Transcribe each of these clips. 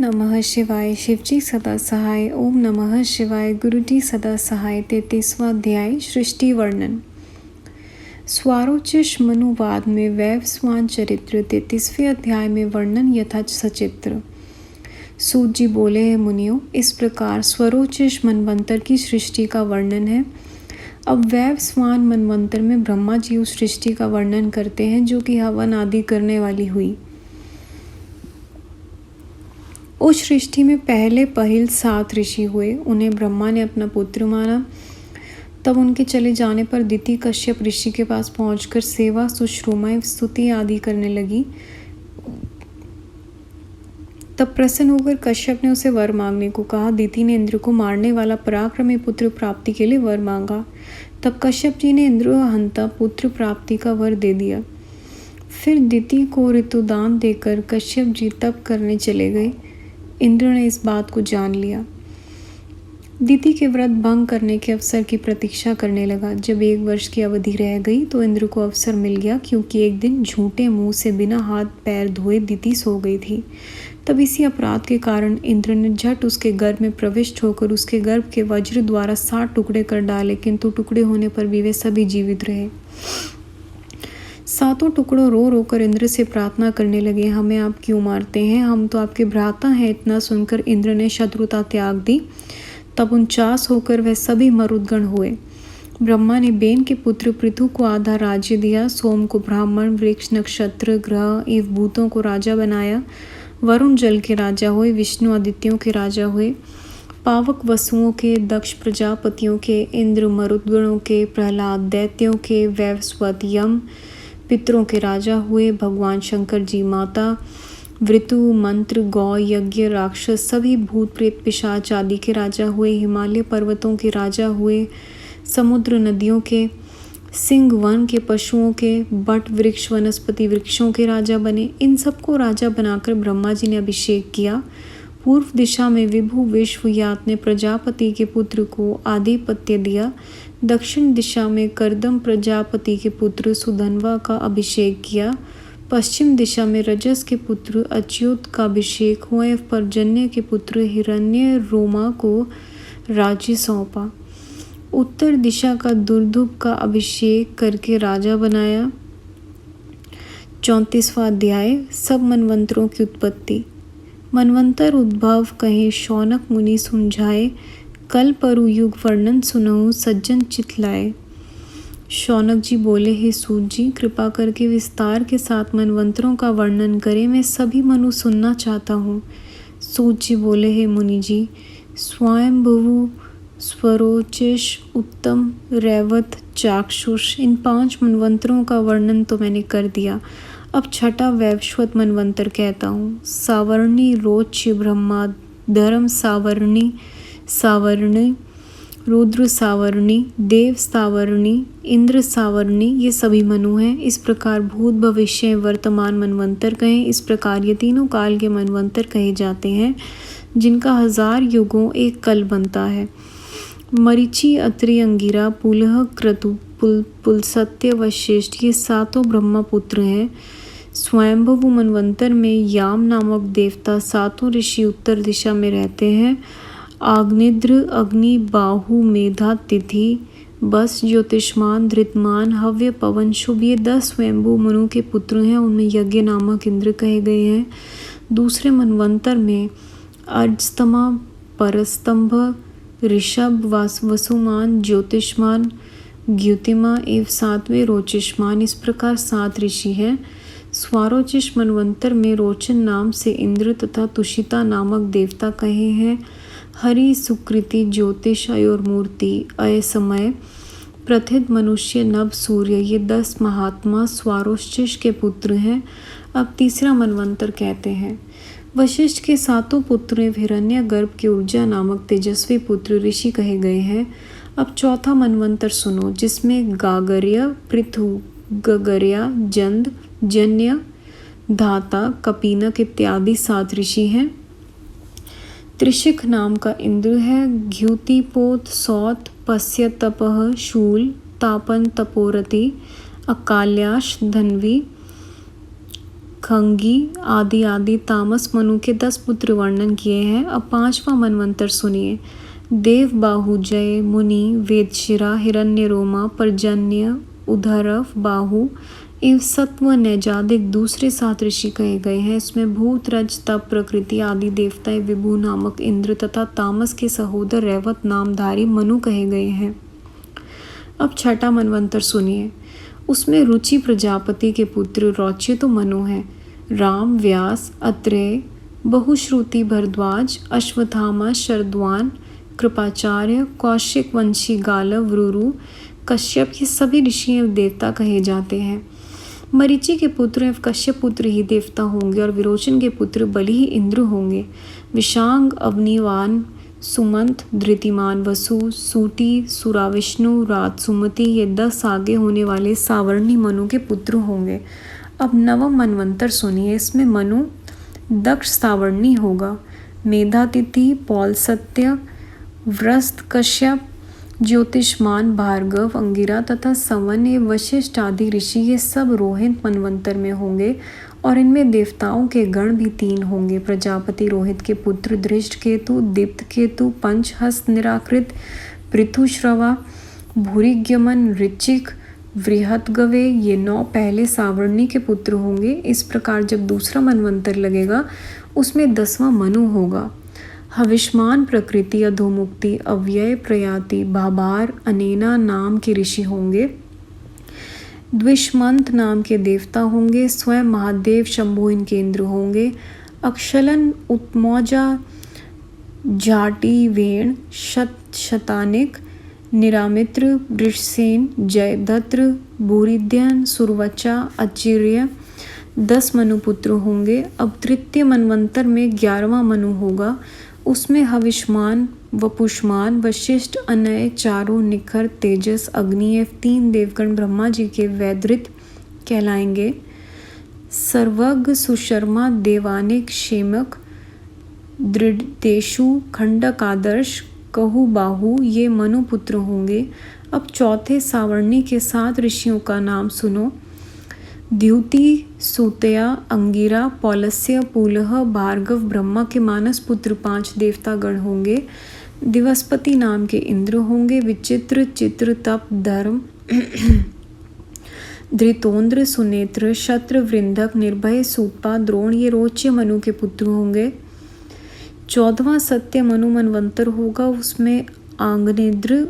नमः शिवाय शिवजी सदा सहाय। ओम नमः शिवाय गुरुजी सदा सहाय। 33वां अध्याय सृष्टि वर्णन। स्वारोचिष मनुवाद में वैवस्वान चरित्र 33वें अध्याय में वर्णन यथा सचित्र। सूत जी बोले हैं मुनियों, इस प्रकार स्वरोचिष मनवंतर की सृष्टि का वर्णन है। अब वैवस्वान मनवंतर में ब्रह्मा जी उस सृष्टि का वर्णन करते हैं जो कि हवन आदि करने वाली हुई। उस सृष्टि में पहले पहिल 7 ऋषि हुए। उन्हें ब्रह्मा ने अपना पुत्र माना। तब उनके चले जाने पर दिति कश्यप ऋषि के पास पहुंचकर सेवा सुश्रुमा स्तुति आदि करने लगी। तब प्रसन्न होकर कश्यप ने उसे वर मांगने को कहा। दिति ने इंद्र को मारने वाला पराक्रमी पुत्र प्राप्ति के लिए वर मांगा। तब कश्यप जी ने इंद्र हंता पुत्र प्राप्ति का वर दे दिया। फिर दिति को ऋतुदान देकर कश्यप जी तप करने चले गए। इंद्र ने इस बात को जान लिया। दिति के व्रत भंग करने के अवसर की प्रतीक्षा करने लगा। जब 1 वर्ष की अवधि रह गई तो इंद्र को अवसर मिल गया, क्योंकि एक दिन झूठे मुंह से बिना हाथ पैर धोए दिति सो गई थी। तब इसी अपराध के कारण इंद्र ने झट उसके गर्भ में प्रविष्ट होकर उसके गर्भ के वज्र द्वारा 60 टुकड़े कर डाले, किंतु टुकड़े होने पर भी वे सभी जीवित रहे। 7 टुकड़ों रो रो कर इंद्र से प्रार्थना करने लगे, हमें आप क्यों मारते हैं, हम तो आपके भ्राता हैं। इतना सुनकर इंद्र ने शत्रुता त्याग दी। तब 49 होकर वह सभी मरुदगण हुए। ब्रह्मा ने बेन के पुत्र पृथु को आधा राज्य दिया। सोम को ब्राह्मण, वृक्ष, नक्षत्र, ग्रह एवं भूतों को राजा बनाया। वरुण जल के राजा हुए। विष्णु आदित्यों के राजा हुए। पावक वसुओं के, दक्ष प्रजापतियों के, इंद्र मरुदगणों के, प्रहलाद दैत्यों के, वैवस्वत यम पितरों के राजा हुए। भगवान शंकर जी माता, वृतु, मंत्र, गौ, यज्ञ, राक्षस सभी भूत प्रेत पिशाच आदि के राजा हुए। हिमालय पर्वतों के राजा हुए। समुद्र नदियों के, सिंह वन के पशुओं के, बट वृक्ष वनस्पति वृक्षों के राजा बने। इन सबको राजा बनाकर ब्रह्मा जी ने अभिषेक किया। पूर्व दिशा में विभु विश्वयात ने प्रजापति के पुत्र को आधिपत्य दिया। दक्षिण दिशा में करदम प्रजापति के पुत्र सुधन्वा का अभिषेक किया। पश्चिम दिशा में रजस के पुत्र अच्युत का अभिषेक हुआ। पर्जन्य के पुत्र हिरण्य रोमा को राज्य सौंपा। उत्तर दिशा का दुर्धुप का अभिषेक करके राजा बनाया। 34वां अध्याय सब मनवंतरों की उत्पत्ति। मनवंतर उद्भव कहे शौनक मुनि सुमझाए, कल परु युग वर्णन सुनहु सज्जन चितलाए। शौनक जी बोले, हे सूत जी, कृपा करके विस्तार के साथ मनवंतरों का वर्णन करें, मैं सभी मनु सुनना चाहता हूँ। सूत जी बोले, हे मुनि जी, स्वयंभुवु, स्वरोचिष, उत्तम, रैवत, चाक्षुष इन 5 मनवंतरों का वर्णन तो मैंने कर दिया। अब छठा वैवस्वत मनवंतर कहता हूँ। सावर्णी, रोच्य, ब्रह्मा, धर्म सावर्णी, सावर्णी, रुद्र सावर्णी, देव सावर्णी, इंद्र सावर्णी ये सभी मनु हैं। इस प्रकार भूत भविष्य वर्तमान मनवंतर कहें। इस प्रकार ये तीनों काल के मनवंतर कहे जाते हैं, जिनका 1000 युगों एक कल बनता है। मरीचि, अत्रि, अंगिरा, पुलह, क्रतु, पुलसत्य, वशिष्ठ ये 7 ब्रह्मा पुत्र हैं। स्वयंभुव मनवंतर में याम नामक देवता 7 ऋषि उत्तर दिशा में रहते हैं। आग्निद्र, अग्नि, बाहु, मेधा, तिथि, बस, ज्योतिष्मान, धृतमान, हव्य, पवन, शुभ ये 10 स्वयंभू मनु के पुत्र हैं। उनमें यज्ञ नामक इंद्र कहे गए हैं। दूसरे मनवंतर में अर्जस्तमा, परस्तंभ, ऋषभ, वसुमान, ज्योतिष्मान, द्युतिमा एवं 7वें रोचिष्मान। इस प्रकार 7 ऋषि हैं। स्वारोचिष मनवंतर में रोचन नाम से इंद्र तथा तुषिता नामक देवता कहे हैं। हरि, सुकृति, ज्योतिष, अयोर मूर्ति, अय समय, प्रथित, मनुष्य, नभ, सूर्य ये 10 महात्मा स्वारोचिष के पुत्र हैं। अब तीसरा मनवंतर कहते हैं। वशिष्ठ के 7 पुत्र हिरण्य गर्भ के ऊर्जा नामक तेजस्वी पुत्र ऋषि कहे गए हैं। अब चौथा मनवंतर सुनो, जिसमें गागर्य, पृथु, गगर्या, जंद, जन्य, धाता, कपीनक इत्यादि 7 ऋषि हैं। त्रिशिख नाम का इंद्र है। घ्युतिपोत, सौत, पस्य, तपह, शूल, तापन, तपोरति, अकाल्याश, धन्वी, खंगी आदि आदि तामस मनु के 10 पुत्र वर्णन किए हैं। अब 5वां मनवंतर सुनिए। देव बाहु जय मुनि वेदशिरा हिरण्य रोमा पर्जन्य उधरव बाहु इव सत्व नैजादिक दूसरे 7 ऋषि कहे गए हैं। इसमें भूत रज तप प्रकृति आदि देवताएं विभु नामक इंद्र तथा तामस के सहोदर रैवत नामधारी मनु कहे गए हैं। अब 6वां मनवंतर सुनिए। उसमें रुचि प्रजापति के पुत्र रौचित मनु हैं। राम व्यास अत्रेय बहुश्रुति भरद्वाज अश्वत्थामा शरद्वान कृपाचार्य कौशिक वंशी गालव रुरु कश्यप ये सभी ऋषि एवं देवता कहे जाते हैं। मरीचि के पुत्र एवं कश्यप पुत्र ही देवता होंगे और विरोचन के पुत्र बलि ही इंद्र होंगे। विशांग अग्निवान सुमंत धृतिमान वसु सूटी सुराविष्णु रात सुमति ये 10 आगे होने वाले सावर्णी मनु के पुत्र होंगे। अब 9वां मनवंतर सुनिए। इसमें मनु दक्ष सावर्णी होगा। मेधातिथि पौल सत्य व्रस्त कश्यप ज्योतिष्मान भार्गव अंगिरा तथा सवन एवं वशिष्ठ आदि ऋषि ये सब रोहित मनवंतर में होंगे और इनमें देवताओं के गण भी 3 होंगे। प्रजापति रोहित के पुत्र धृष्ट केतु दीप्त केतु पंचहस्त निराकृत पृथुश्रवा भूरिग्यमन ऋचिक वृहतगवे ये 9 पहले सावर्णी के पुत्र होंगे। इस प्रकार जब दूसरा मनवंतर लगेगा उसमें 10वां मनु होगा। हविष्मान प्रकृति अधोमुक्ति अव्यय प्रयाति भाबार अनेना नाम के ऋषि होंगे। द्विष्मंत नाम के देवता होंगे। स्वयं महादेव शंभु इनके इंद्र होंगे। अक्षलन उत्मौजा जाटी वेण शतानिक निरामित्र वृषसेन जयदत्र भूरिध्यन सुरवचा अचिर्य 10 मनुपुत्र होंगे। अब तृतीय मनवंतर में 11वां मनु होगा। उसमें हविष्मान वपुष्मान वशिष्ठ अनय चारों निखर तेजस अग्नि एवं 3 देवगण ब्रह्मा जी के वैदृत कहलाएंगे। सर्वज्ञ सुशर्मा देवानिक क्षेमक दृढ़तेषु खंडक आदर्श कहु बाहु ये मनुपुत्र होंगे। अब चौथे सावर्णी के 7 ऋषियों का नाम सुनो। द्युति सूतया अंगिरा पौलस्य पुलह भार्गव ब्रह्मा के मानस पुत्र 5 देवता गण होंगे। दिवस्पति नाम के इंद्र होंगे। विचित्र चित्र तप धर्म धृतोन्द्र सुनेत्र शत्र वृंदक निर्भय सूतपा द्रोण ये रोच्य मनु के पुत्र होंगे। 14वां सत्य मनु मनवंतर होगा। उसमें आंगनेद्र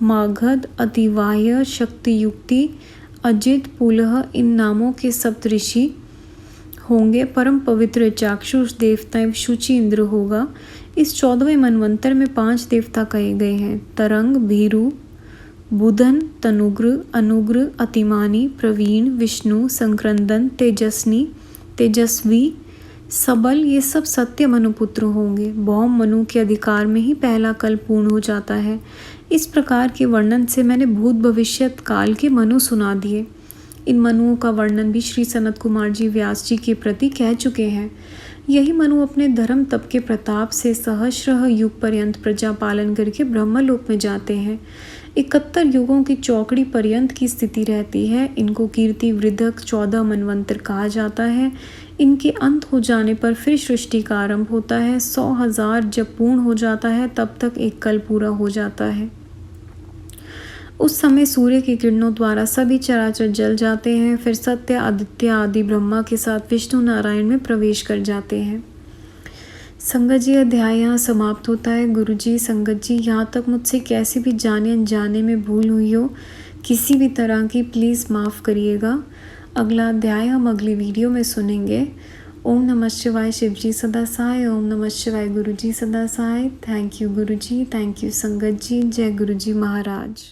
मागध अतिवाह्य शक्तियुक्ति अजित पुलह इन नामों के सप्तऋषि होंगे। परम पवित्र चाक्षुष देवता एवं शुचि इंद्र होगा। इस 14वें मनवंतर में 5 देवता कहे गए हैं। तरंग भीरु बुधन तनुग्र अनुग्र अतिमानी प्रवीण विष्णु संक्रंदन तेजस्वी सबल ये सब सत्य मनुपुत्र होंगे। भौम मनु के अधिकार में ही पहला कल पूर्ण हो जाता है। इस प्रकार के वर्णन से मैंने भूत भविष्यत काल के मनु सुना दिए। इन मनुओं का वर्णन भी श्री सनत कुमार जी व्यास जी के प्रति कह चुके हैं। यही मनु अपने धर्म तप के प्रताप से सहस्र युग पर्यंत प्रजा पालन करके ब्रह्मलोक में जाते हैं। 71 युगों की चौकड़ी पर्यंत की स्थिति रहती है। इनको कीर्ति वृद्धक 14 मनवंतर कहा जाता है। इनके अंत हो जाने पर फिर सृष्टि का आरंभ होता है। 100,000 जब पूर्ण हो जाता है तब तक एक कल पूरा हो जाता है। उस समय सूर्य की किरणों द्वारा सभी चराचर जल जाते हैं। फिर सत्य आदित्य आदि ब्रह्मा के साथ विष्णु नारायण में प्रवेश कर जाते हैं। संगत जी अध्याय यहाँ समाप्त होता है। गुरु जी संगत जी यहाँ तक मुझसे कैसे भी जाने अनजाने में भूल हुई हो किसी भी तरह की प्लीज़ माफ़ करिएगा। अगला अध्याय हम अगली वीडियो में सुनेंगे। ओम नमः शिवाय शिव जी सदा सहाय। ओम नमः शिवाय गुरु जी सदा सहाय। Thank you Guru ji, thank you संगत जी। जय गुरु जी महाराज।